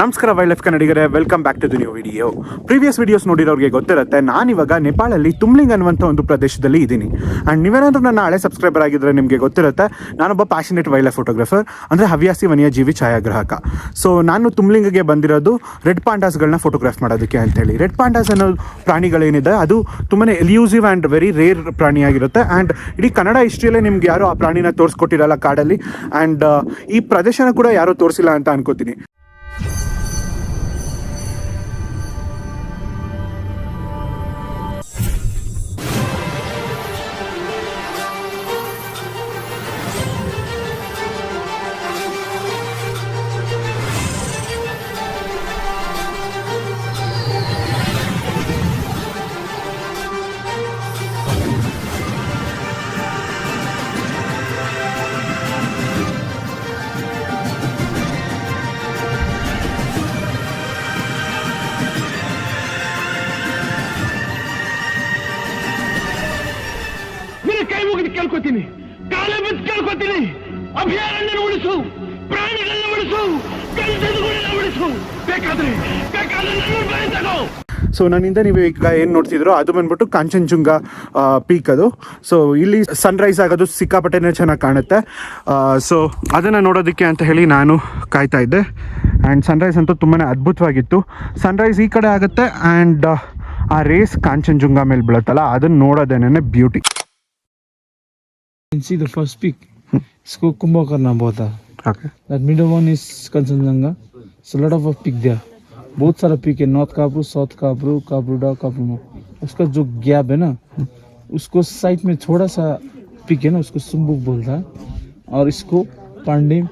ನಮಸ್ಕಾರ wild life ಕನ್ನಡಿಗರೇ, welcome back to the new video. Previous videos ನೋಡಿರೋರಿಗೆ ಗೊತ್ತಿರುತ್ತೆ, ನಾನಿವಾಗ ನೇಪಾಳಲ್ಲಿ ತುಮ್ಲಿಂಗ್ ಅನ್ನುವಂಥ ಒಂದು ಪ್ರದೇಶದಲ್ಲಿ ಇದ್ದೀನಿ. ಆ್ಯಂಡ್ ನೀವೇನಾದರೂ ನನ್ನ ಹಳೆ ಸಬ್ಸ್ಕ್ರೈಬರ್ ಆಗಿದ್ದರೆ ನಿಮಗೆ ಗೊತ್ತಿರುತ್ತೆ, ನಾನೊಬ್ಬ ಪ್ಯಾಷನೇಟ್ ವೈಲ್ಡ್ ಲೈಫ್ ಫೋಟೋಗ್ರಫರ್, ಅಂದರೆ ಹವ್ಯಾಸಿ ವನ್ಯಜೀವಿ ಛಾಯಾಗ್ರಾಹಕ. ಸೊ ನಾನು ತುಮ್ಲಿಂಗಿಗೆ ಬಂದಿರೋದು ರೆಡ್ ಪಾಂಡಾಸ್ಗಳನ್ನ ಫೋಟೋಗ್ರಾಫ್ ಮಾಡೋದಕ್ಕೆ ಅಂತೇಳಿ. ರೆಡ್ ಪಾಂಡಾಸ್ ಅನ್ನೋ ಪ್ರಾಣಿಗಳೇನಿದೆ ಅದು ತುಂಬಾ ಎಲ್ಯೂಸಿವ್ ಆ್ಯಂಡ್ ವೆರಿ ರೇರ್ ಪ್ರಾಣಿಯಾಗಿರುತ್ತೆ. ಆ್ಯಂಡ್ ಇಡೀ ಕನ್ನಡ ಹಿಸ್ಟ್ರಿಯಲ್ಲೇ ನಿಮ್ಗೆ ಯಾರೋ ಆ ಪ್ರಾಣಿನ ತೋರಿಸ್ಕೊಟ್ಟಿರಲ್ಲ ಕಾಡಲ್ಲಿ. ಆ್ಯಂಡ್ ಈ ಪ್ರದೇಶನ ಕೂಡ ಯಾರೂ ತೋರಿಸಿಲ್ಲ ಅಂತ ಅನ್ಕೋತೀನಿ. ಕೇಳ್ಕೊತೀನಿ, ಕಾಲ ಬಿದ್ದು ಕೇಳ್ಕೊತೀನಿ, ಅಭಯಾರಣ್ಯ ಉಳಿಸು, ಪ್ರಾಣಿಗಳನ್ನ ಉಳಿಸು, ಕಲ್ಸದುಗಳನ್ನ ಉಳಿಸು, ಬೇಕಾದ್ರೆ ತಗೋ. ಸೊ ನನ್ನಿಂದ ನೀವು ಈಗ ಏನು ನೋಡ್ತಿದ್ರೋ ಅದು ಬಂದ್ಬಿಟ್ಟು ಕಾಂಚನಜುಂಗ ಪೀಕ್ ಅದು. ಸೊ ಇಲ್ಲಿ ಸನ್ರೈಸ್ ಆಗೋದು ಸಿಕ್ಕಾಪಟ್ಟೆನೇ ಚೆನ್ನಾಗಿ ಕಾಣುತ್ತೆ. ಸೊ ಅದನ್ನು ನೋಡೋದಕ್ಕೆ ಅಂತ ಹೇಳಿ ನಾನು ಕಾಯ್ತಾ ಇದ್ದೆ. ಆ್ಯಂಡ್ ಸನ್ರೈಸ್ ಅಂತೂ ತುಂಬಾ ಅದ್ಭುತವಾಗಿತ್ತು. ಸನ್ರೈಸ್ ಈ ಕಡೆ ಆಗುತ್ತೆ ಆ್ಯಂಡ್ ಆ ರೇಸ್ ಕಾಂಚನಜುಂಗ ಮೇಲೆ ಬೀಳುತ್ತಲ್ಲ, ಅದನ್ನು ನೋಡೋದೇನೆ beauty. You can see the first peak. इसको कुंभकर्ण बोलता है. Okay. That middle one is Kanchenjunga. So a lot of peak there. बहुत सारा पीक है. नॉर्थ कापरू, साउथ कापरू, कापरूडा, कापरू. उसका जो गैप है ना, उसको साइड में थोड़ा सा पीक है ना, उसको सुम्बुक बोलता है. और इसको पांडिम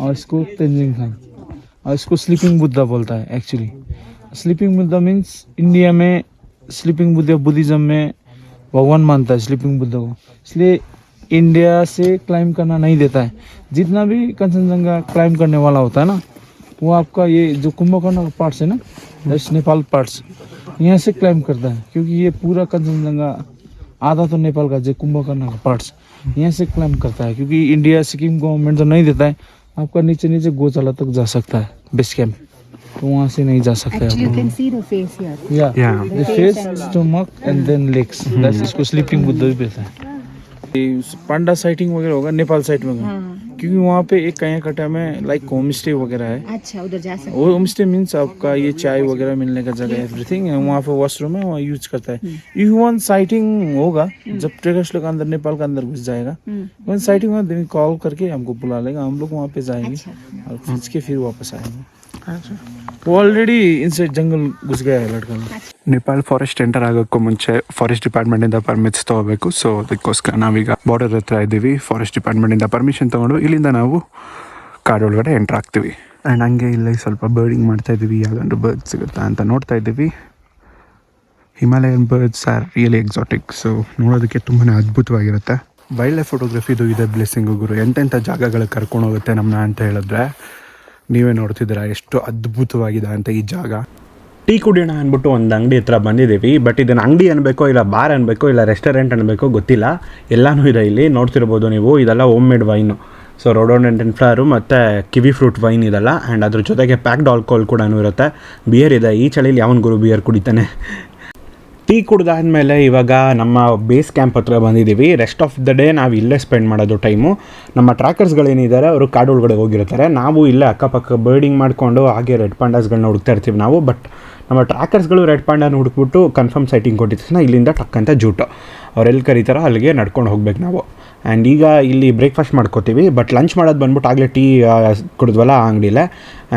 और इसको तेंजिंग खान और इसको स्लीपिंग बुद्धा बोलता है. Actually sleeping Buddha means India में स्लीपिंग बुद्धा बुद्धिज्म में भगवान मानता है स्लीपिंग बुद्धा को, इसलिए इंडिया से क्लाइंब करना नहीं देता है. जितना भी कंचनजंगा क्लाइंब करने वाला होता है ना, वो आपका ये जो कुंभकर्ण पार्ट्स है ना, दैट्स नेपाल पार्ट्स, यहाँ से क्लाइंब करता है. क्योंकि ये पूरा कंचनजंगा आधा तो नेपाल का जो कुंभकर्ण का पार्ट्स यहाँ से क्लाइंब करता है. क्योंकि इंडिया सिक्किम गवर्नमेंट तो नहीं देता है, आपका नीचे नीचे गोचाला तक जा सकता है बेस कैंप, तो वहाँ से नहीं जा सकते. Actually, you can see the face here. Yeah. The face, stomach and then legs. That's इसको स्लीपिंग बुद्धा भी कहते हैं. पांडा साइटिंग वगैरह होगा नेपाल साइड में. क्योंकि वहाँ पे एक कहीं कटा में लाइक होम स्टे वगैरह है. अच्छा, उधर जा सकते. वो होम स्टे मीन्स आपका ये चाय वगैरह मिलने का जगह एवरीथिंग है. वहाँ पे वॉशरूम है, वहाँ यूज करता है. इफ वन साइटिंग होगा जब ट्रेकर्स लोग अंदर नेपाल के अंदर घुस जाएगा, वन साइटिंग हुआ दिन कॉल करके हमको बुला लेगा, हम लोग वहाँ पे जाएंगे और खींच के फिर वापस आएंगे. वो ऑलरेडी इनसाइड जंगल घुस गया है लड़का. ನೇಪಾಳ ಫಾರೆಸ್ಟ್ ಎಂಟರ್ ಆಗೋಕ್ಕೂ ಮುಂಚೆ ಫಾರೆಸ್ಟ್ ಡಿಪಾರ್ಟ್ಮೆಂಟಿಂದ ಪರ್ಮಿಟ್ಸ್ ತೊಗೋಬೇಕು. ಸೊ ಅದಕ್ಕೋಸ್ಕರ ನಾವೀಗ ಬಾರ್ಡರ್ ಹತ್ರ ಇದ್ದೀವಿ. ಫಾರೆಸ್ಟ್ ಡಿಪಾರ್ಟ್ಮೆಂಟಿಂದ ಪರ್ಮಿಷನ್ ತೊಗೊಂಡು ಇಲ್ಲಿಂದ ನಾವು ಕಾಡೊಳಗಡೆ ಎಂಟ್ರ್ ಆಗ್ತೀವಿ. ಆ್ಯಂಡ್ ಹಂಗೆ ಇಲ್ಲಿ ಸ್ವಲ್ಪ ಬರ್ಡಿಂಗ್ ಮಾಡ್ತಾ ಇದ್ದೀವಿ, ಯಾವುದಾದ್ರು ಬರ್ಡ್ ಸಿಗುತ್ತಾ ಅಂತ ನೋಡ್ತಾ ಇದ್ದೀವಿ. Himalayan birds are really exotic. So ನೋಡೋದಕ್ಕೆ ತುಂಬಾ ಅದ್ಭುತವಾಗಿರುತ್ತೆ. ವೈಲ್ಡ್ ಲೈಫ್ ಫೋಟೋಗ್ರಫಿದು ಇದೆ ಬ್ಲೆಸ್ಸಿಂಗು ಗುರು. ಎಂತೆಂಥ ಜಾಗಗಳಿಗೆ ಕರ್ಕೊಂಡು ಹೋಗುತ್ತೆ ನಮ್ಮನ್ನ ಅಂತ ಹೇಳಿದ್ರೆ ನೀವೇ ನೋಡ್ತಿದ್ದೀರಾ ಎಷ್ಟು ಅದ್ಭುತವಾಗಿದೆ ಅಂತ ಈ ಜಾಗ. ಟೀ ಕುಡಿಯೋಣ ಅಂದ್ಬಿಟ್ಟು ಒಂದು ಅಂಗಡಿ ಹತ್ರ ಬಂದಿದ್ದೀವಿ. ಬಟ್ ಇದನ್ನು ಅಂಗಡಿ ಅನ್ಬೇಕೋ ಇಲ್ಲ ಬಾರ್ ಅನ್ಬೇಕೋ ಇಲ್ಲ ರೆಸ್ಟೋರೆಂಟ್ ಅನ್ಬೇಕೋ ಗೊತ್ತಿಲ್ಲ, ಎಲ್ಲನೂ ಇದೆ ಇಲ್ಲಿ. ನೋಡ್ತಿರ್ಬೋದು ನೀವು, ಇದೆಲ್ಲ home made wine. So rhododendron flower ಮತ್ತು ಕಿವಿ ಫ್ರೂಟ್ ವೈನ್ ಇದೆಲ್ಲ. ಆ್ಯಂಡ್ ಅದ್ರ ಜೊತೆಗೆ ಪ್ಯಾಕ್ಡ್ ಆಲ್ಕೋಹಾಲ್ ಕೂಡ ಇರುತ್ತೆ. ಬಿಯರ್ ಇದೆ. ಈ ಚಳಿಲಿ ಯಾವನ್ ಗುರು ಬಿಯರ್ ಕುಡಿತಾನೆ. ಟೀ ಕುಡ್ದಾದ್ಮೇಲೆ ಇವಾಗ ನಮ್ಮ ಬೇಸ್ ಕ್ಯಾಂಪ್ ಹತ್ರ ಬಂದಿದ್ದೀವಿ. ರೆಸ್ಟ್ ಆಫ್ ದ ಡೇ ನಾವು ಇಲ್ಲೇ ಸ್ಪೆಂಡ್ ಮಾಡೋದು ಟೈಮು. ನಮ್ಮ ಟ್ರ್ಯಾಕರ್ಸ್ಗಳೇನಿದ್ದಾರೆ ಅವರು ಕಾಡೊಳಗಡೆ ಹೋಗಿರ್ತಾರೆ. ನಾವು ಇಲ್ಲೇ ಅಕ್ಕಪಕ್ಕ ಬರ್ಡಿಂಗ್ ಮಾಡಿಕೊಂಡು ಹಾಗೆ ರೆಡ್ ಪಾಂಡಾಸ್ಗಳನ್ನ ಹುಡುಕ್ತಾ ಇರ್ತೀವಿ ನಾವು. ಬಟ್ ನಮ್ಮ ಟ್ರ್ಯಾಕರ್ಸ್ಗಳು ರೆಡ್ ಪಾಂಡಾನ ಹುಡುಕ್ಬಿಟ್ಟು ಕನ್ಫರ್ಮ್ ಸೈಟಿಂಗ್ ಕೊಟ್ಟಿದ ತಕ್ಷಣ ಇಲ್ಲಿಂದ ಟಕ್ಕಂತ ಜೂಟು ಅವರೆಲ್ಲಿ ಕರೀತಾರೋ ಅಲ್ಲಿಗೆ ನಡ್ಕೊಂಡು ಹೋಗ್ಬೇಕು ನಾವು. ಆ್ಯಂಡ್ ಈಗ ಇಲ್ಲಿ ಬ್ರೇಕ್ಫಾಸ್ಟ್ ಮಾಡ್ಕೋತೀವಿ. ಬಟ್ ಲಂಚ್ ಮಾಡೋದು ಬಂದ್ಬಿಟ್ಟು ಆಗಲೇ ಟೀ ಕುಡಿದ್ವಲ್ಲ ಆ ಅಂಗಡಿಲೇ.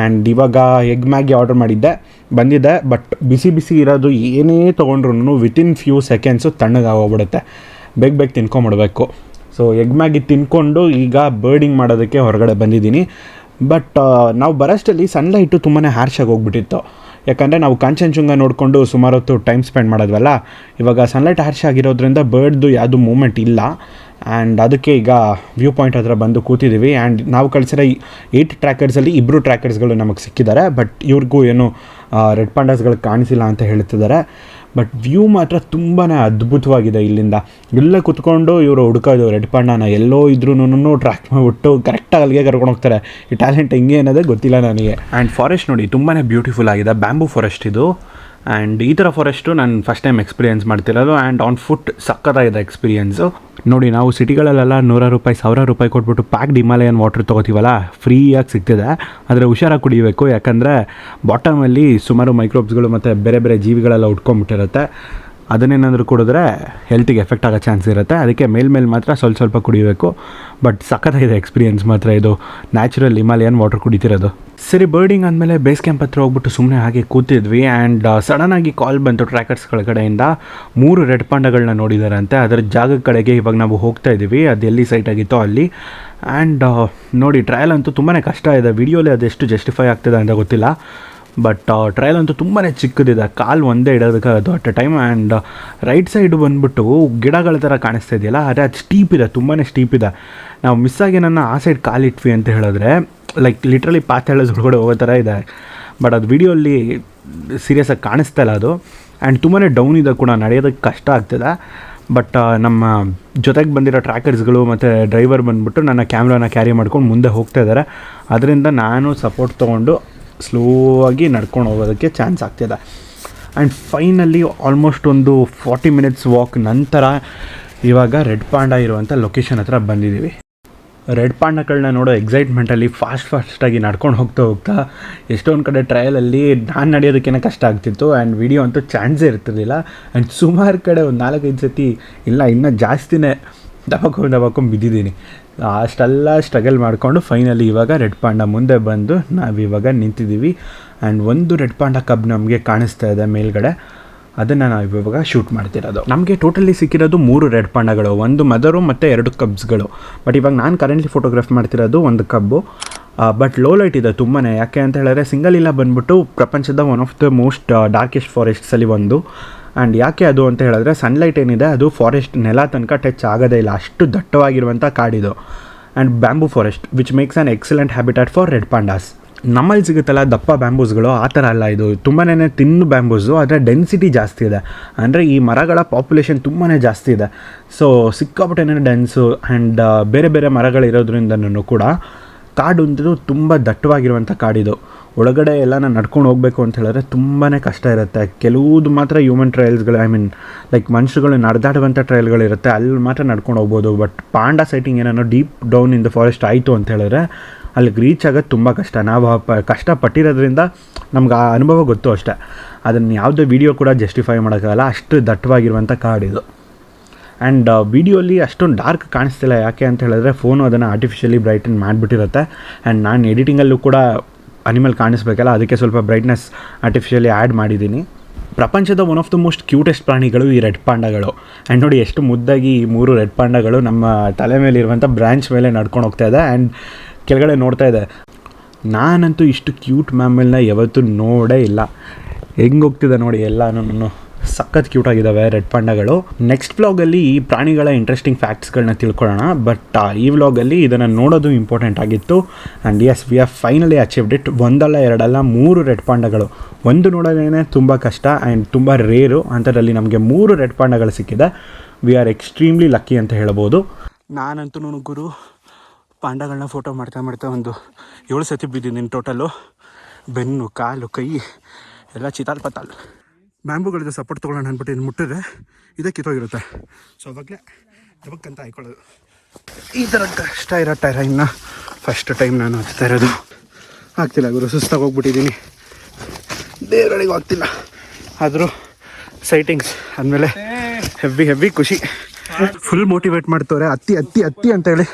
ಆ್ಯಂಡ್ ಇವಾಗ ಎಗ್ ಮ್ಯಾಗಿ ಆರ್ಡರ್ ಮಾಡಿದ್ದೆ, ಬಂದಿದ್ದೆ. ಬಟ್ ಬಿಸಿ ಬಿಸಿ ಇರೋದು ಏನೇ ತೊಗೊಂಡ್ರು ವಿತಿನ್ ಫ್ಯೂ ಸೆಕೆಂಡ್ಸು ತಣ್ಣಗಾಗೋಗ್ಬಿಡುತ್ತೆ. ಬೇಗ ತಿನ್ಕೊಂಬಿಡ್ಬೇಕು. ಸೊ ಎಗ್ ಮ್ಯಾಗಿ ತಿನ್ಕೊಂಡು ಈಗ ಬರ್ಡಿಂಗ್ ಮಾಡೋದಕ್ಕೆ ಹೊರಗಡೆ ಬಂದಿದ್ದೀನಿ. ಬಟ್ ನಾವು ಬರೋಷ್ಟಲ್ಲಿ ಸನ್ಲೈಟು ತುಂಬಾ ಹ್ಯಾರ್ಶಾಗಿ ಹೋಗ್ಬಿಟ್ಟಿತ್ತು. ಯಾಕಂದರೆ ನಾವು ಕಾಂಚನಜುಂಗ ನೋಡಿಕೊಂಡು ಸುಮಾರು ಹೊತ್ತು ಟೈಮ್ ಸ್ಪೆಂಡ್ ಮಾಡೋದ್ವಲ್ಲ. ಇವಾಗ ಸನ್ಲೈಟ್ ಹ್ಯಾರ್ಶ್ ಆಗಿರೋದ್ರಿಂದ ಬರ್ಡ್ದು ಯಾವುದು ಮೂಮೆಂಟ್ ಇಲ್ಲ. ಆ್ಯಂಡ್ ಅದಕ್ಕೆ ಈಗ ವ್ಯೂ ಪಾಯಿಂಟ್ ಹತ್ರ ಬಂದು ಕೂತಿದ್ದೀವಿ. ಆ್ಯಂಡ್ ನಾವು ಕಳಿಸಿರೋ 8 ಟ್ರ್ಯಾಕರ್ಸಲ್ಲಿ 2 ಟ್ರ್ಯಾಕರ್ಸ್ಗಳು ನಮಗೆ ಸಿಕ್ಕಿದ್ದಾರೆ. ಬಟ್ ಇವ್ರಿಗೂ ಏನು ರೆಡ್ ಪಾಂಡಾಸ್ಗಳು ಕಾಣಿಸಿಲ್ಲ ಅಂತ ಹೇಳ್ತಿದ್ದಾರೆ. ಬಟ್ ವ್ಯೂ ಮಾತ್ರ ತುಂಬಾ ಅದ್ಭುತವಾಗಿದೆ. ಇಲ್ಲಿಂದ ಇಲ್ಲೇ ಕುತ್ಕೊಂಡು ಇವರು ಹುಡ್ಕೋದು ರೆಡ್ ಪಾಂಡನ ಎಲ್ಲೋ ಇದ್ರೂ ಟ್ರ್ಯಾಕ್ ಮಾಡಿಬಿಟ್ಟು ಕರೆಕ್ಟಾಗಿ ಅಲ್ಲಿಗೆ ಕರ್ಕೊಂಡು ಹೋಗ್ತಾರೆ. ಈ ಟ್ಯಾಲೆಂಟ್ ಹೆಂಗೆ ಅನ್ನೋದೇ ಗೊತ್ತಿಲ್ಲ ನನಗೆ. ಆ್ಯಂಡ್ ಫಾರೆಸ್ಟ್ ನೋಡಿ ತುಂಬಾ ಬ್ಯೂಟಿಫುಲ್ ಆಗಿದೆ, ಬ್ಯಾಂಬೂ ಫಾರೆಸ್ಟ್ ಇದು. ಆ್ಯಂಡ್ ಈ ಥರ ಫಾರೆಸ್ಟು ನಾನು ಫಸ್ಟ್ ಟೈಮ್ ಎಕ್ಸ್ಪೀರಿಯೆನ್ಸ್ ಮಾಡ್ತಿರೋದು. ಆ್ಯಂಡ್ ಆನ್ ಫುಟ್ ಸಕ್ಕತ್ತಾಗಿದೆ ಎಕ್ಸ್ಪೀರಿಯೆನ್ಸು. ನೋಡಿ ನಾವು ಸಿಟಿಗಳಲ್ಲೆಲ್ಲ ₹100 ₹1000 ಕೊಟ್ಬಿಟ್ಟು ಪ್ಯಾಕ್ಡ್ ಹಿಮಾಲಯನ್ ವಾಟರ್ ತೊಗೋತೀವಲ್ಲ, ಫ್ರೀಯಾಗಿ ಸಿಗ್ತಿದೆ. ಆದರೆ ಹುಷಾರಾಗಿ ಕುಡಿಬೇಕು, ಯಾಕಂದರೆ ಬಾಟಮಲ್ಲಿ ಸುಮಾರು ಮೈಕ್ರೋಬ್ಸ್ಗಳು ಮತ್ತು ಬೇರೆ ಬೇರೆ ಜೀವಿಗಳೆಲ್ಲ ಉಟ್ಕೊಂಡ್ಬಿಟ್ಟಿರುತ್ತೆ. ಅದನ್ನೇನಾದರೂ ಕುಡಿದ್ರೆ ಹೆಲ್ತಿಗೆ ಎಫೆಕ್ಟ್ ಆಗೋ ಚಾನ್ಸ್ ಇರುತ್ತೆ. ಅದಕ್ಕೆ ಮೇಲ್ಮೇಲೆ ಮಾತ್ರ ಸ್ವಲ್ಪ ಕುಡಿಬೇಕು. ಬಟ್ ಸಖತ್ತಾಗಿದೆ ಎಕ್ಸ್ಪೀರಿಯೆನ್ಸ್ ಮಾತ್ರ ಇದು, ನ್ಯಾಚುರಲ್ ಹಿಮಾಲಯನ್ ವಾಟರ್ ಕುಡಿತಿರೋದು. ಸರಿ, ಬರ್ಡಿಂಗ್ ಆದಮೇಲೆ ಬೇಸ್ ಕ್ಯಾಂಪ್ ಹತ್ರ ಹೋಗ್ಬಿಟ್ಟು ಸುಮ್ಮನೆ ಹಾಗೆ ಕೂತಿದ್ವಿ. ಆ್ಯಂಡ್ ಸಡನ್ನಾಗಿ ಕಾಲ್ ಬಂತು ಟ್ರ್ಯಾಕರ್ಸ್ಗಳ ಕಡೆಯಿಂದ 3 ರೆಡ್ ಪಾಂಡಗಳನ್ನ ನೋಡಿದಾರಂತೆ. ಅದರ ಜಾಗದ ಕಡೆಗೆ ಇವಾಗ ನಾವು ಹೋಗ್ತಾ ಇದ್ದೀವಿ. ಅದು ಎಲ್ಲಿ ಸೈಟ್ ಆಗಿತ್ತೋ ಅಲ್ಲಿ. ಆ್ಯಂಡ್ ನೋಡಿ ಟ್ರಯಲ್ ಅಂತೂ ತುಂಬಾ ಕಷ್ಟ ಇದೆ. ವಿಡಿಯೋಲಿ ಅದೆಷ್ಟು ಜಸ್ಟಿಫೈ ಆಗ್ತಿದೆ ಅಂತ ಗೊತ್ತಿಲ್ಲ. ಬಟ್ ಟ್ರಯಲ್ ಅಂತೂ ತುಂಬಾ ಚಿಕ್ಕದಿದೆ, ಕಾಲು ಒಂದೇ ಇಡೋದಕ್ಕಾಗೋದು at a time. And right side ಬಂದುಬಿಟ್ಟು ಗಿಡಗಳ ಥರ ಕಾಣಿಸ್ತಾ ಇದೆಯಲ್ಲ, ಆದರೆ ಅದು ಸ್ಟೀಪ್ ಇದೆ, ತುಂಬಾ ಸ್ಟೀಪ್ ಇದೆ. ನಾವು ಮಿಸ್ಸಾಗಿ ನನ್ನ ಆ ಸೈಡ್ ಕಾಲಿಟ್ವಿ ಅಂತ ಹೇಳಿದ್ರೆ ಲೈಕ್ ಲಿಟ್ರಲಿ ಪಾತಾಳದ ಒಳಗಡೆ ಹೋಗೋ ಥರ ಇದೆ. ಬಟ್ ಅದು ವಿಡಿಯೋಲ್ಲಿ ಸೀರಿಯಸ್ಸಾಗಿ ಕಾಣಿಸ್ತಾ ಇಲ್ಲ ಅದು. ಆ್ಯಂಡ್ ತುಂಬಾ ಡೌನ್ ಇದೆ ಕೂಡ, ನಡೆಯೋದಕ್ಕೆ ಕಷ್ಟ ಆಗ್ತಿದೆ. ಬಟ್ ನಮ್ಮ ಜೊತೆಗೆ ಬಂದಿರೋ ಟ್ರ್ಯಾಕರ್ಸ್ಗಳು ಮತ್ತು ಡ್ರೈವರ್ ಬಂದುಬಿಟ್ಟು ನನ್ನ ಕ್ಯಾಮ್ರಾನ ಕ್ಯಾರಿ ಮಾಡ್ಕೊಂಡು ಮುಂದೆ ಹೋಗ್ತಾ ಇದ್ದಾರೆ. ಅದರಿಂದ ನಾನು ಸಪೋರ್ಟ್ ತೊಗೊಂಡು ಸ್ಲೋ ಆಗಿ ನಡ್ಕೊಂಡು ಹೋಗೋದಕ್ಕೆ ಚಾನ್ಸ್ ಆಗ್ತಿದೆ. ಆ್ಯಂಡ್ ಫೈನಲಿ ಆಲ್ಮೋಸ್ಟ್ ಒಂದು 40 ಮಿನಿಟ್ಸ್ ವಾಕ್ ನಂತರ ಇವಾಗ ರೆಡ್ ಪಾಂಡ ಇರುವಂಥ ಲೊಕೇಶನ್ ಹತ್ರ ಬಂದಿದ್ದೀವಿ. ರೆಡ್ ಪಾಂಡಗಳನ್ನ ನೋಡೋ ಎಕ್ಸೈಟ್ಮೆಂಟಲ್ಲಿ ಫಾಸ್ಟಾಗಿ ನಡ್ಕೊಂಡು ಹೋಗ್ತಾ ಎಷ್ಟೊಂದು ಕಡೆ ಟ್ರಯಲಲ್ಲಿ ನಾನು ನಡೆಯೋದಕ್ಕೇನೆ ಕಷ್ಟ ಆಗ್ತಿತ್ತು. ಆ್ಯಂಡ್ ವಿಡಿಯೋ ಅಂತೂ ಚಾನ್ಸೇ ಇರ್ತಿರ್ಲಿಲ್ಲ. ಆ್ಯಂಡ್ ಸುಮಾರು ಕಡೆ ಒಂದು 4-5 ಸತಿ ಇಲ್ಲ ಇನ್ನೂ ಜಾಸ್ತಿನೇ ದಬಕೊಂಡು ಬಿದ್ದಿದ್ದೀನಿ. ಅಷ್ಟೆಲ್ಲ ಸ್ಟ್ರಗಲ್ ಮಾಡಿಕೊಂಡು ಫೈನಲಿ ಇವಾಗ ರೆಡ್ ಪಾಂಡ ಮುಂದೆ ಬಂದು ನಾವಿವಾಗ ನಿಂತಿದ್ದೀವಿ. ಆ್ಯಂಡ್ ಒಂದು ರೆಡ್ ಪಾಂಡ ಕಬ್ ನಮಗೆ ಕಾಣಿಸ್ತಾ ಇದೆ ಮೇಲ್ಗಡೆ, ಅದನ್ನು ನಾವು ಇವಾಗ ಶೂಟ್ ಮಾಡ್ತಿರೋದು. ನಮಗೆ ಟೋಟಲಿ ಸಿಕ್ಕಿರೋದು 3 ರೆಡ್ ಪಾಂಡಗಳು, ಒಂದು ಮದರು ಮತ್ತು 2 ಕಬ್ಸ್ಗಳು. ಬಟ್ ಇವಾಗ ನಾನು ಕರೆಂಟ್ಲಿ ಫೋಟೋಗ್ರಾಫ್ ಮಾಡ್ತಿರೋದು ಒಂದು ಕಬ್ಬು. ಬಟ್ ಲೋ ಲೈಟ್ ಇದೆ ತುಂಬಾ. ಯಾಕೆ ಅಂತ ಹೇಳಿದ್ರೆ ಸಿಂಗಲ್ ಇಲ್ಲ ಬಂದ್ಬಿಟ್ಟು ಪ್ರಪಂಚದ one of the most darkest ಫಾರೆಸ್ಟ್ಸಲ್ಲಿ ಒಂದು. ಆ್ಯಂಡ್ ಯಾಕೆ ಅದು ಅಂತ ಹೇಳಿದ್ರೆ ಸನ್ಲೈಟ್ ಏನಿದೆ ಅದು ಫಾರೆಸ್ಟ್ ನೆಲ ತನಕ ಟಚ್ ಆಗೋದೇ ಇಲ್ಲ, ಅಷ್ಟು ದಟ್ಟವಾಗಿರುವಂಥ ಕಾಡಿದು. And bamboo forest which makes an excellent habitat for red pandas. ನಮ್ಮಲ್ಲಿ ಸಿಗುತ್ತಲ್ಲ ದಪ್ಪ ಬ್ಯಾಂಬೂಸ್ಗಳು, ಆ ಥರ ಅಲ್ಲ ಇದು, ತುಂಬಾ ತಿನ್ನು ಬ್ಯಾಂಬೂಸು. ಆದರೆ ಡೆನ್ಸಿಟಿ ಜಾಸ್ತಿ ಇದೆ, ಅಂದರೆ ಈ ಮರಗಳ ಪಾಪ್ಯುಲೇಷನ್ ತುಂಬಾ ಜಾಸ್ತಿ ಇದೆ. ಸೊ ಸಿಕ್ಕಾಪಟ್ಟೆ ಡೆನ್ಸು. ಆ್ಯಂಡ್ ಬೇರೆ ಬೇರೆ ಮರಗಳಿರೋದ್ರಿಂದನೂ ಕೂಡ ಕಾಡು ಅಂತೂ ತುಂಬ ದಟ್ಟವಾಗಿರುವಂಥ ಕಾಡಿದು. ಒಳಗಡೆ ಎಲ್ಲ ನಾನು ನಡ್ಕೊಂಡು ಹೋಗಬೇಕು ಅಂತ ಹೇಳಿದ್ರೆ ತುಂಬಾ ಕಷ್ಟ ಇರುತ್ತೆ. ಕೆಲವುದು ಮಾತ್ರ ಹ್ಯೂಮನ್ ಟ್ರಯಲ್ಸ್ಗಳು, ಐ ಮೀನ್ ಲೈಕ್ ಮನುಷ್ಯರುಗಳು ನಡೆದಾಡುವಂಥ ಟ್ರಯಲ್ಗಳಿರುತ್ತೆ, ಅಲ್ಲಿ ಮಾತ್ರ ನಡ್ಕೊಂಡು ಹೋಗ್ಬೋದು. ಬಟ್ ಪಾಂಡ ಸೈಟಿಂಗ್ ಏನೋ deep down in the forest ಆಯಿತು ಅಂತ ಹೇಳಿದ್ರೆ ಅಲ್ಲಿಗೆ ರೀಚ್ ಆಗೋದು ತುಂಬ ಕಷ್ಟ. ನಾವು ಕಷ್ಟಪಟ್ಟಿರೋದ್ರಿಂದ ನಮ್ಗೆ ಆ ಅನುಭವ ಗೊತ್ತು ಅಷ್ಟೇ. ಅದನ್ನು ಯಾವುದೇ ವೀಡಿಯೋ ಕೂಡ ಜಸ್ಟಿಫೈ ಮಾಡೋಕ್ಕಾಗಲ್ಲ, ಅಷ್ಟು ದಟ್ಟವಾಗಿರುವಂಥ ಕಾಡಿದು. ಆ್ಯಂಡ್ ವಿಡಿಯೋಲಿ ಅಷ್ಟೊಂದು ಡಾರ್ಕ್ ಕಾಣಿಸ್ತಿಲ್ಲ. ಯಾಕೆ ಅಂತ ಹೇಳಿದ್ರೆ ಫೋನು ಅದನ್ನು ಆರ್ಟಿಫಿಷಿಯಲಿ ಬ್ರೈಟನ್ ಮಾಡಿಬಿಟ್ಟಿರುತ್ತೆ. ಆ್ಯಂಡ್ ನಾನು ಎಡಿಟಿಂಗಲ್ಲೂ ಕೂಡ ಅನಿಮಲ್ ಕಾಣಿಸ್ಬೇಕಲ್ಲ, ಅದಕ್ಕೆ ಸ್ವಲ್ಪ ಬ್ರೈಟ್ನೆಸ್ ಆರ್ಟಿಫಿಷಿಯಲಿ ಆ್ಯಡ್ ಮಾಡಿದ್ದೀನಿ. ಪ್ರಪಂಚದ one of the most cutest ಪ್ರಾಣಿಗಳು ಈ ರೆಡ್ ಪಾಂಡಗಳು. ಆ್ಯಂಡ್ ನೋಡಿ ಎಷ್ಟು ಮುದ್ದಾಗಿ ಈ 3 ರೆಡ್ ಪಾಂಡಗಳು ನಮ್ಮ ತಲೆ ಮೇಲಿರುವಂಥ ಬ್ರ್ಯಾಂಚ್ ಮೇಲೆ ನಡ್ಕೊಂಡು ಹೋಗ್ತಾ ಇದೆ. ಆ್ಯಂಡ್ ಕೆಳಗಡೆ ನೋಡ್ತಾ ಇದೆ. ನಾನಂತೂ ಇಷ್ಟು ಕ್ಯೂಟ್ ಮ್ಯಾಮಲ್ನ ಯಾವತ್ತೂ ನೋಡೇ ಇಲ್ಲ. ಹೆಂಗೆ ಹೋಗ್ತಿದೆ ನೋಡಿ ಎಲ್ಲನೂ, ಸಖತ್ ಕ್ಯೂಟಾಗಿದ್ದಾವೆ ರೆಡ್ ಪಾಂಡಗಳು. ನೆಕ್ಸ್ಟ್ ವ್ಲಾಗಲ್ಲಿ ಈ ಪ್ರಾಣಿಗಳ ಇಂಟ್ರೆಸ್ಟಿಂಗ್ ಫ್ಯಾಕ್ಟ್ಸ್ಗಳನ್ನ ತಿಳ್ಕೊಳ್ಳೋಣ. ಬಟ್ ಈ ವ್ಲಾಗಲ್ಲಿ ಇದನ್ನು ನೋಡೋದು ಇಂಪಾರ್ಟೆಂಟ್ ಆಗಿತ್ತು. And yes, we have finally achieved it. 1 ಅಲ್ಲ 2 ಅಲ್ಲ 3 ರೆಡ್ ಪಾಂಡಗಳು. ಒಂದು ನೋಡೋದೇ ತುಂಬ ಕಷ್ಟ ಆ್ಯಂಡ್ ತುಂಬ ರೇರು. ಅಂಥದ್ರಲ್ಲಿ ನಮಗೆ 3 ರೆಡ್ ಪಾಂಡಗಳು ಸಿಕ್ಕಿದೆ. ವಿ ಆರ್ ಎಕ್ಸ್ಟ್ರೀಮ್ಲಿ ಲಕ್ಕಿ ಅಂತ ಹೇಳ್ಬೋದು. ನಾನಂತೂ ಗುರು ಪಾಂಡಗಳನ್ನ ಫೋಟೋ ಮಾಡ್ತಾ ಒಂದು 7 ಸತಿ ಬಿದ್ದಿದ್ದೀನಿ ಟೋಟಲು. ಬೆನ್ನು, ಕಾಲು, ಕೈ ಎಲ್ಲ ಚಿತಾಲ್. ಬ್ಯಾಂಬುಗಳಿಂದ ಸಪೋರ್ಟ್ ತೊಗೊಳ್ಳೋಣ ಅಂದ್ಬಿಟ್ಟು ಇದು ಮುಟ್ಟಿದ್ರೆ ಇದೇ ಕಿತ್ತೋಗಿರುತ್ತೆ. ಸೊ ಅವಾಗಲೇ ದಬಕ್ಕಂತ ಹಾಕೊಳ್ಳೋದು. ಈ ಥರ ಕಷ್ಟ ಇರೋ ಟೈರನ್ನ ಫಸ್ಟ್ ಟೈಮ್ ನಾನು ಹತ್ತಾ ಇರೋದು. ಆಗ್ತಿಲ್ಲ ಗುರು, ಸುಸ್ತಾಗಿ ಹೋಗ್ಬಿಟ್ಟಿದ್ದೀನಿ, ದೇವರೊಳಗೆ ಆಗ್ತಿಲ್ಲ. ಆದರೂ ಸೈಟಿಂಗ್ಸ್ ಅಂದಮೇಲೆ ಹೆವಿ ಖುಷಿ. ಫುಲ್ ಮೋಟಿವೇಟ್ ಮಾಡ್ತವ್ರೆ, ಹತ್ತಿ ಅಂತ ಹೇಳಿ.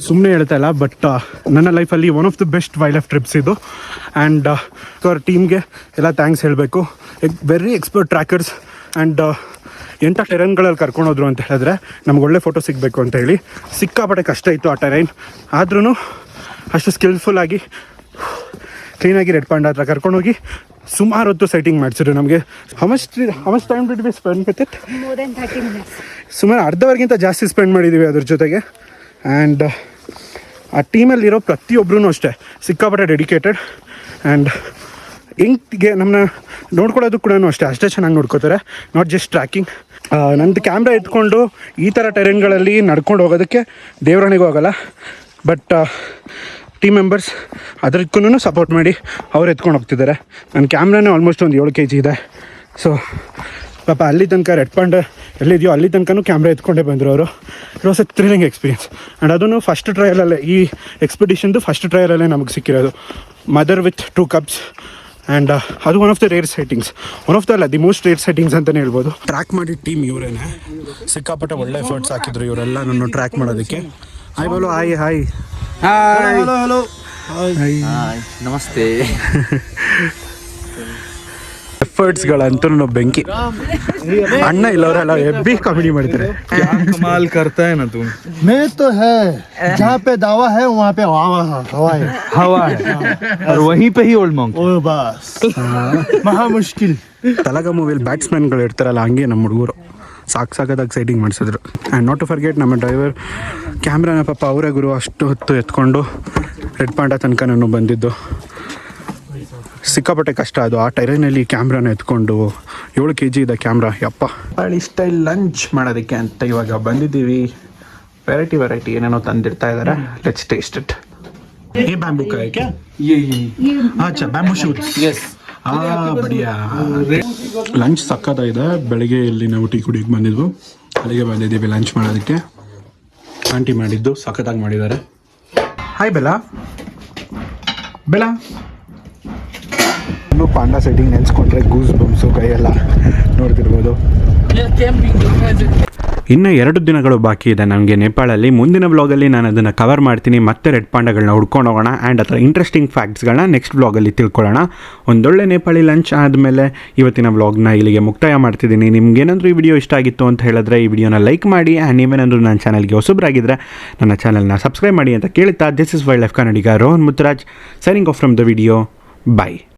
ಸುಮ್ಮನೆ ಹೇಳ್ತಾ ಇಲ್ಲ, ಬಟ್ ನನ್ನ ಲೈಫಲ್ಲಿ one of the best wildlife trips ಇದು. ಆ್ಯಂಡ್ ಅವ್ರ ಟೀಮ್ಗೆ ಎಲ್ಲ ಥ್ಯಾಂಕ್ಸ್ ಹೇಳಬೇಕು. Very expert trackers. ಆ್ಯಂಡ್ ಎಂಥ ಟೆರೈನ್ಗಳಲ್ಲಿ ಕರ್ಕೊಂಡೋದ್ರು ಅಂತ ಹೇಳಿದ್ರೆ ನಮ್ಗೆ ಒಳ್ಳೆ ಫೋಟೋ ಸಿಗಬೇಕು ಅಂತ ಹೇಳಿ. ಸಿಕ್ಕಾಪಟ್ಟೆ ಕಷ್ಟ ಇತ್ತು ಆ ಟೆರೈನ್, ಆದ್ರೂ ಅಷ್ಟು ಸ್ಕಿಲ್ಫುಲ್ಲಾಗಿ ಕ್ಲೀನಾಗಿ ರೆಡ್ ಪಾಂಡ ಹತ್ರ ಕರ್ಕೊಂಡೋಗಿ ಸುಮಾರು ಹೊತ್ತು ಸೈಟಿಂಗ್ ಮಾಡಿಸಿದ್ರು ನಮಗೆ. How much time did we spend with it? More than 30 minutes. ಸುಮಾರು ಅರ್ಧವರೆಗಿಂತ ಜಾಸ್ತಿ ಸ್ಪೆಂಡ್ ಮಾಡಿದ್ದೀವಿ ಅದ್ರ ಜೊತೆಗೆ. ಆ್ಯಂಡ್ ಆ ಟೀಮಲ್ಲಿರೋ ಪ್ರತಿಯೊಬ್ಬರೂ ಅಷ್ಟೇ ಸಿಕ್ಕಾಪಟ್ಟೆ ಡೆಡಿಕೇಟೆಡ್. ಆ್ಯಂಡ್ ಹೆಂಗೆ ನಮ್ಮನ್ನ ನೋಡ್ಕೊಳ್ಳೋದು ಕೂಡ ಅಷ್ಟೇ ಚೆನ್ನಾಗಿ ನೋಡ್ಕೋತಾರೆ. Not just tracking. ನಂದು ಕ್ಯಾಮ್ರಾ ಎತ್ಕೊಂಡು ಈ ಥರ ಟೆರೆನ್ಗಳಲ್ಲಿ ನಡ್ಕೊಂಡು ಹೋಗೋದಕ್ಕೆ ದೇವರಾಣಿಗೂ ಆಗೋಲ್ಲ. ಬಟ್ ಟೀಮ್ ಮೆಂಬರ್ಸ್ ಅದಕ್ಕೂ ಸಪೋರ್ಟ್ ಮಾಡಿ ಅವ್ರು ಎತ್ಕೊಂಡು ಹೋಗ್ತಿದ್ದಾರೆ. ನನ್ನ ಕ್ಯಾಮ್ರಾನೇ ಆಲ್ಮೋಸ್ಟ್ ಒಂದು 7 kg ಇದೆ. ಸೊ ಪಾಪ ಅಲ್ಲಿ ತನಕ ರೆಡ್ ಪಾಂಡ ಎಲ್ಲಿದೆಯೋ ಅಲ್ಲಿ ತನಕನೂ ಕ್ಯಾಮ್ರಾ ಎತ್ಕೊಂಡೇ ಬಂದರು ಅವರು. It was a thrilling experience. And ಅದನ್ನು ಫಸ್ಟ್ ಟ್ರಯಲಲ್ಲೇ, ಈ ಎಕ್ಸ್ಪಿಡಿಷನ್ದು ಫಸ್ಟ್ ಟ್ರಯಲಲ್ಲೇ ನಮಗೆ ಸಿಕ್ಕಿರೋದು. Mother with 2 cubs. ಆ್ಯಂಡ್ ಅದು one of the rare sightings, the most rare sightings ಅಂತಲೇ ಹೇಳ್ಬೋದು. ಟ್ರ್ಯಾಕ್ ಮಾಡಿದ ಟೀಮ್ ಇವರೇನೆ. ಸಿಕ್ಕಾಪಟ್ಟೆ ಒಳ್ಳೆ ಎಫರ್ಟ್ಸ್ ಹಾಕಿದ್ರು ಇವರೆಲ್ಲ ನನ್ನ ಟ್ರ್ಯಾಕ್ ಮಾಡೋದಕ್ಕೆ. ಹಾಯ್ ಬೋಲು, ಹಾಯ್ ಹಾಯ್ ಹಾಯ್ ಹಲೋ ನಮಸ್ತೆ. ಎಫರ್ಟ್ಸ್ಗಳಂತೂ ಬೆಂಕಿ. ಅಣ್ಣ ಇಲ್ಲವರೆಲ್ಲ ಹೆಬ್ಬಿ ಕಾಮಿಡಿ ಮಾಡ್ತಾರೆ. कमाल करता है ना तुम. मैं तो है जहाँ पे दावा है वहाँ पे हवा है और वहीं पे ही ओल्ड मॉन्क. ओ बस महा मुश्किल. ತಲಗ ಮೂವಿಲಿ ಬ್ಯಾಟ್ಸ್ಮನ್ಗಳು ಇರ್ತಾರಲ್ಲ, ಹಂಗೆ ನಮ್ಮ ಹುಡುಗರು ಸಾಕಾಗಿ ಸೈಟಿಂಗ್ ಮಾಡಿಸಿದ್ರು. ಆ್ಯಂಡ್ ನಾಟ್ ಟು ಫರ್ಗೆಟ್ ನಮ್ಮ ಡ್ರೈವರ್ ಕ್ಯಾಮ್ರಾನ ಪಾಪ ಅವರೇ ಗುರು ಅಷ್ಟು ಹೊತ್ತು ಎತ್ಕೊಂಡು ರೆಡ್ ಪಾಂಡ ತನಕ ನಾನು ಬಂದಿದ್ದು. ಸಿಕ್ಕಾಪಟ್ಟೆ ಕಷ್ಟ ಅದು. ಆ ಟೈರನಲ್ಲಿ ಕ್ಯಾಮ್ರಾನ ಎತ್ಕೊಂಡು 7 kg ಇದೆ ಕ್ಯಾಮ್ರಾ. ಯಪ್ಪ. ಹಳ್ಳಿ ಸ್ಟೈಲ್ ಲಂಚ್ ಮಾಡೋದಕ್ಕೆ ಅಂತ ಇವಾಗ ಬಂದಿದ್ದೀವಿ. ವೆರೈಟಿ ಏನೇನೋ ತಂದಿರ್ತಾ ಇದ್ದಾರೆ. Let's taste it. ये बैम्बू का है क्या? ये अच्छा, बैम्बू शूट. यस. ಬಡಿಯಾ. ಲಂಚ್ ಸಕ್ಕತ್ತಾಗಿದೆ. ಬೆಳಗ್ಗೆ ಇಲ್ಲಿ ನಾವು ಟೀ ಕುಡಿಯೋಕೆ ಬಂದಿದ್ವು, ಅಲ್ಲಿಗೆ ಬಂದಿದ್ದೀವಿ ಲಂಚ್ ಮಾಡೋದಕ್ಕೆ. ಆಂಟಿ ಮಾಡಿದ್ದು ಸಕ್ಕತ್ತಾಗಿ ಮಾಡಿದ್ದಾರೆ. ಹಾಯ್ ಬೆಲಾ. ಇನ್ನೂ ಪಾಂಡಾ ಸೈಟಿಂಗ್ ನೆನೆಸ್ಕೊಂಡ್ರೆ ಗೂಸ್ ಬಂಪ್ಸು ಕೈಯೆಲ್ಲ ನೋಡ್ತಿರ್ಬೋದು. ಇನ್ನು 2 ದಿನಗಳು ಬಾಕಿ ಇದೆ ನಮಗೆ ನೇಪಾಳಲ್ಲಿ. ಮುಂದಿನ ವ್ಲಾಗಲ್ಲಿ ನಾನು ಅದನ್ನು ಕವರ್ ಮಾಡ್ತೀನಿ. ಮತ್ತೆ ರೆಡ್ ಪಾಂಡಗಳನ್ನ ಹುಡ್ಕೊಂಡು ಹೋಗೋಣ. ಆ್ಯಂಡ್ ಅದರ ಇಂಟ್ರೆಸ್ಟಿಂಗ್ ಫ್ಯಾಕ್ಟ್ಸ್ಗಳನ್ನ ನೆಕ್ಸ್ಟ್ ವ್ಲಾಗಲ್ಲಿ ತಿಳ್ಕೊಳ್ಳೋಣ. ಒಂದೊಳ್ಳೆ ನೇಪಾಳಿ ಲಂಚ್ ಆದಮೇಲೆ ಇವತ್ತಿನ ವ್ಲಾಗ್ನ ಇಲ್ಲಿಗೆ ಮುಕ್ತಾಯ ಮಾಡ್ತಿದ್ದೀನಿ. ನಿಮ್ಗೇನಾದರೂ ಈ ವಿಡಿಯೋ ಇಷ್ಟ ಆಗಿತ್ತು ಅಂತ ಹೇಳಿದ್ರೆ ಈ ವಿಡಿಯೋನ ಲೈಕ್ ಮಾಡಿ. ಆ್ಯಂಡ್ ನೀವೇನಾದರೂ ನನ್ನ ಚಾನಲ್ಗೆ ಹೊಸಬರಾಗಿದ್ದರೆ ನನ್ನ ಚಾನಲ್ನ ಸಬ್ಸ್ಕ್ರೈಬ್ ಮಾಡಿ ಅಂತ ಕೇಳ್ತಾ, this is wild life Kannadiga Rohan Muttaraj signing off from the video. Bye.